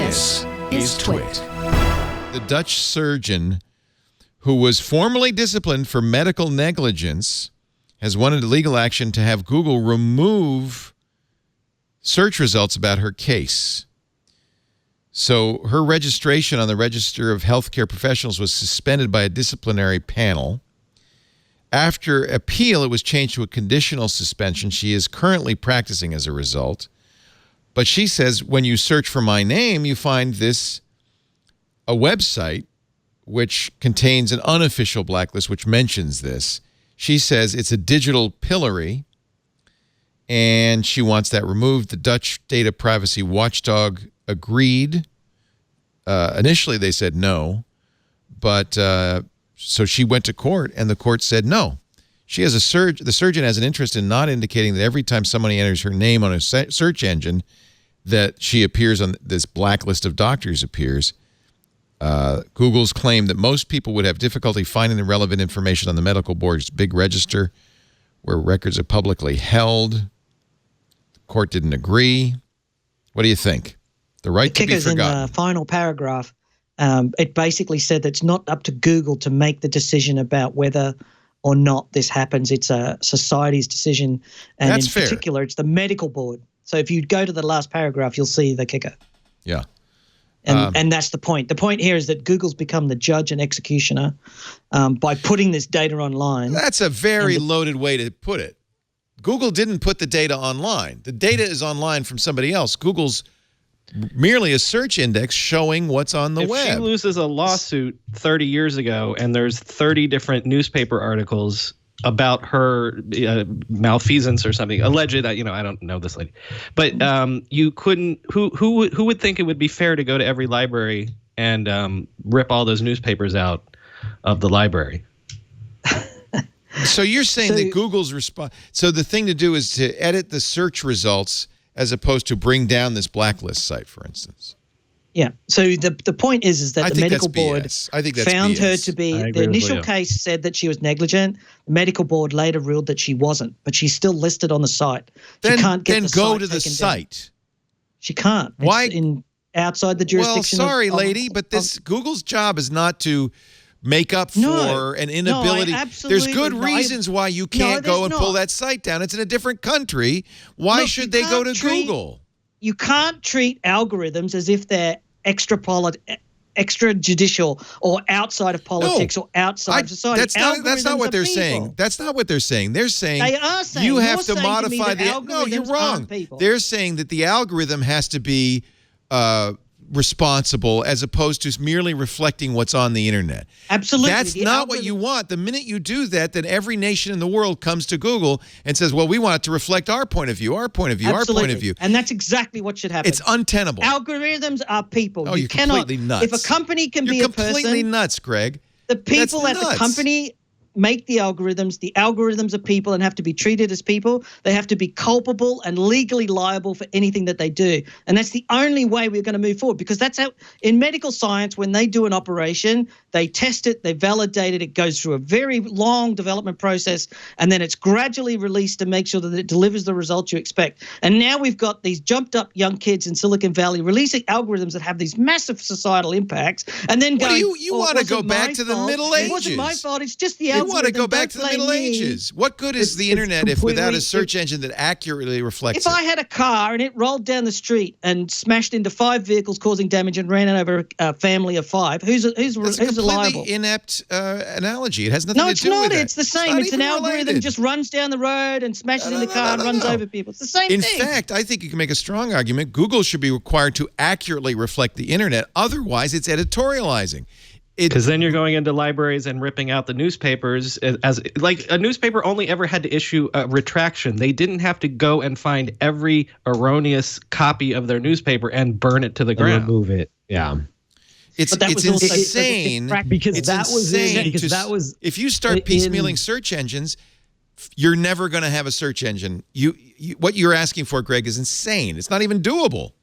This is TWiT. The Dutch surgeon who was formally disciplined for medical negligence has wanted legal action to have Google remove search results about her case. So her registration on the Register of Healthcare Professionals was suspended by a disciplinary panel. After appeal, it was changed to a conditional suspension. She is currently practicing as a result. But she says when you search for my name, you find a website which contains an unofficial blacklist which mentions this. She says it's a digital pillory, and she wants that removed. The Dutch data privacy watchdog agreed. Initially, they said no, but so she went to court, and the court said no. She has the surgeon has an interest in not indicating that every time somebody enters her name on a search engine that she appears on this blacklist of doctors appears. Google's claim that most people would have difficulty finding the relevant information on the medical board's big register where records are publicly held. The court didn't agree. What do you think? The right to be forgotten. In the final paragraph, it basically said that it's not up to Google to make the decision about whether or not this happens. It's a society's decision, and That's in fair. particular, it's the medical board. So if you go to the last paragraph, you'll see the kicker. Yeah. And that's the point. The point here is that Google's become the judge and executioner by putting this data online. That's a very loaded way to put it. Google didn't put the data online. The data is online from somebody else. Google's merely a search index showing what's on the web. If she loses a lawsuit 30 years ago and there's 30 different newspaper articles about her malfeasance or something, alleged, I don't know this lady, but you couldn't, who would think it would be fair to go to every library and rip all those newspapers out of the library? So you're saying that Google's response, so the thing to do is to edit the search results as opposed to bring down this blacklist site, for instance. Yeah. So the point is that the medical board found her to be, the initial case said that she was negligent. The medical board later ruled that she wasn't, but she's still listed on the site. She can't get the go site to the taken site. down. She can't. Why? It's outside the jurisdiction. Well, sorry, lady, but Google's job is not to make up for an inability. There's good reasons why you can't go and pull that site down. It's in a different country. Why should they go to Google? You can't treat algorithms as if they're extrajudicial or outside of politics or outside of society. That's not what they're saying. That's not what they're saying. They're saying they are saying you have to saying modify to me that No, you're wrong. People. They're saying that the algorithm has to be responsible as opposed to merely reflecting what's on the internet. Absolutely. That's not what you want. The minute you do that, then every nation in the world comes to Google and says, well, we want it to reflect our point of view, our point of view, our point of view. And that's exactly what should happen. It's untenable. Algorithms are people. Oh, you're completely nuts. If a company can be a person. You're completely nuts, Greg. The people at the company make the algorithms are people and have to be treated as people. They have to be culpable and legally liable for anything that they do. And that's the only way we're going to move forward, because that's how in medical science, when they do an operation, they test it, they validate it, it goes through a very long development process, and then it's gradually released to make sure that it delivers the results you expect. And now we've got these jumped up young kids in Silicon Valley releasing algorithms that have these massive societal impacts, and then going, you want to go back to the Middle Ages. It wasn't my fault, it's just the algorithm. You want to go back to the Middle Ages. What good is the internet if without a search engine that accurately reflects it? If I had a car and it rolled down the street and smashed into 5 vehicles causing damage and ran over a family of 5, who's liable? Completely inept analogy. It has nothing to do with that. No, it's not. It's the same. It's an algorithm just runs down the road and smashes in the car and runs over people. It's the same thing. In fact, I think you can make a strong argument. Google should be required to accurately reflect the internet. Otherwise, it's editorializing. Because then you're going into libraries and ripping out the newspapers as like a newspaper only ever had to issue a retraction. They didn't have to go and find every erroneous copy of their newspaper and burn it to the ground. Remove it. Yeah. It's insane because that was if you start piecemealing search engines, you're never going to have a search engine. What you're asking for, Greg, is insane. It's not even doable.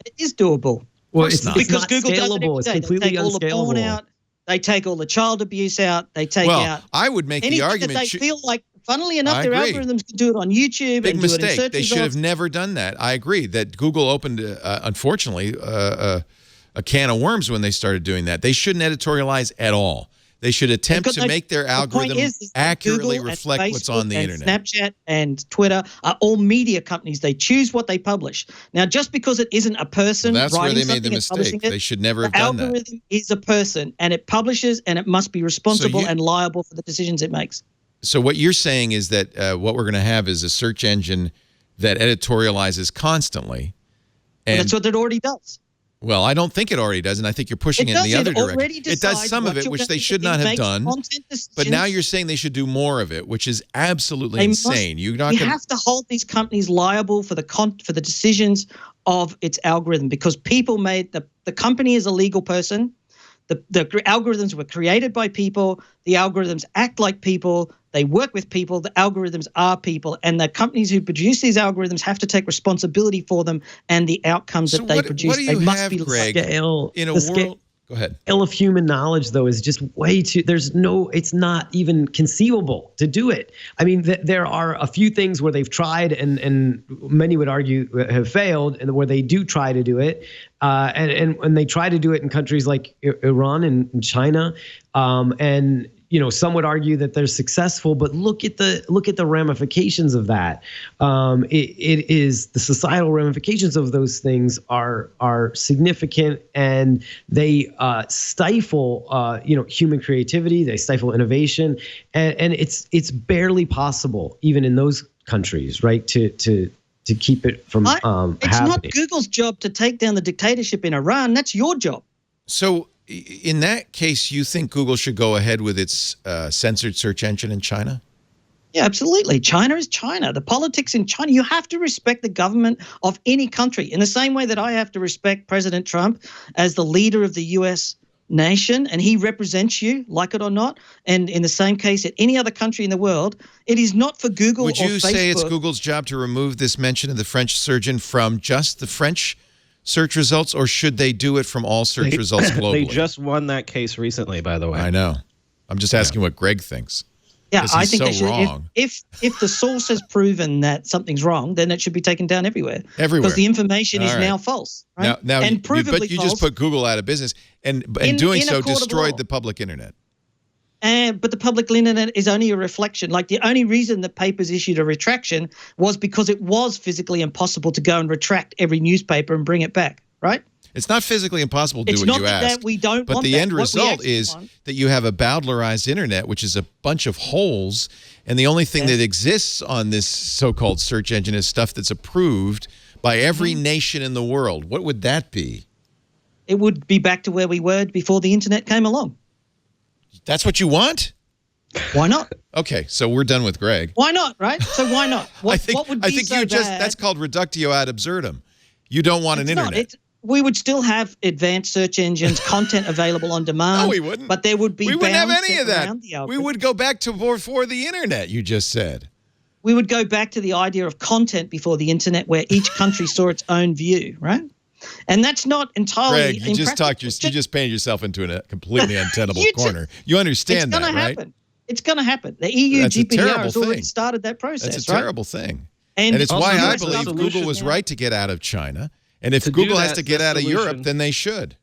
It is doable. Well, it's not Google scalable. It's completely all the porn unscalable. out. They take all the child abuse out. They take out. I would make the argument. That they feel like Funnily enough, their agree. algorithms can do it on YouTube. Big and mistake. Do it in search They should results. have never done that. I agree that Google opened, unfortunately, a can of worms when they started doing that. They shouldn't editorialize at all. They should attempt to make their algorithm accurately Google reflect and what's on the Facebook internet. and Snapchat and Twitter are all media companies. They choose what they publish. Now, just because it isn't a person That's where writing they made the something and publishing mistake. it, They should never have the done that. algorithm is a person, and it publishes, and it must be responsible and liable for the decisions it makes. So what you're saying is that what we're going to have is a search engine that editorializes constantly. And that's what it already does. Well, I don't think it already does, and I think you're pushing it in the other direction. It does some of it, which they should not have done. But now you're saying they should do more of it, which is absolutely insane. You have to hold these companies liable for the decisions of its algorithm, because people made the company is a legal person. The algorithms were created by people. The algorithms act like people. They work with people. The algorithms are people. And the companies who produce these algorithms have to take responsibility for them and the outcomes that they produce. What do you have, Greg, in a world? Go ahead. Scale of human knowledge, though, is just way too. It's not even conceivable to do it. I mean, there are a few things where they've tried, and many would argue have failed, and where they do try to do it, and they try to do it in countries like Iran and China, and some would argue that they're successful, but look at the ramifications of that. It is the societal ramifications of those things are significant, and they stifle human creativity. They stifle innovation, and it's barely possible even in those countries, right? To keep it from happening. It's not Google's job to take down the dictatorship in Iran. That's your job. So in that case, you think Google should go ahead with its censored search engine in China? Yeah, absolutely. China is China. The politics in China, you have to respect the government of any country in the same way that I have to respect President Trump as the leader of the U.S. nation, and he represents you, like it or not. And in the same case, at any other country in the world, it is not for Google or Facebook. Would you say it's Google's job to remove this mention of the French surgeon from just the French search results, or should they do it from all search results globally? They just won that case recently, by the way. I know. I'm just asking what Greg thinks. Yeah, I think they should. Wrong. If the source has proven that something's wrong, then it should be taken down everywhere. Everywhere. Because the information is now false. Right? Now, and provably but you false. just put Google out of business, and doing so destroyed the public internet. But the public internet is only a reflection. Like, the only reason the papers issued a retraction was because it was physically impossible to go and retract every newspaper and bring it back, right? It's not physically impossible to do it's what you not ask. That we don't but want the that. end result is that you have a bowdlerized internet, which is a bunch of holes, and the only thing that exists on this so-called search engine is stuff that's approved by every nation in the world. What would that be? It would be back to where we were before the internet came along. That's what you want? Why not? Okay, so we're done with Greg. Why not, right? So why not? What would be so bad? That's called reductio ad absurdum. You don't want an internet. We would still have advanced search engines, content available on demand. No, we wouldn't. But there would be we wouldn't have any of that. We would go back to before the internet, you just said. We would go back to the idea of content before the internet, where each country saw its own view, right? And that's not entirely Greg, you just painted yourself into a completely untenable corner. You understand that, right? It's going to happen. The EU GDPR has already started that process. That's a terrible thing. And it's why I believe Google was right to get out of China. And if Google has to get out of Europe, then they should.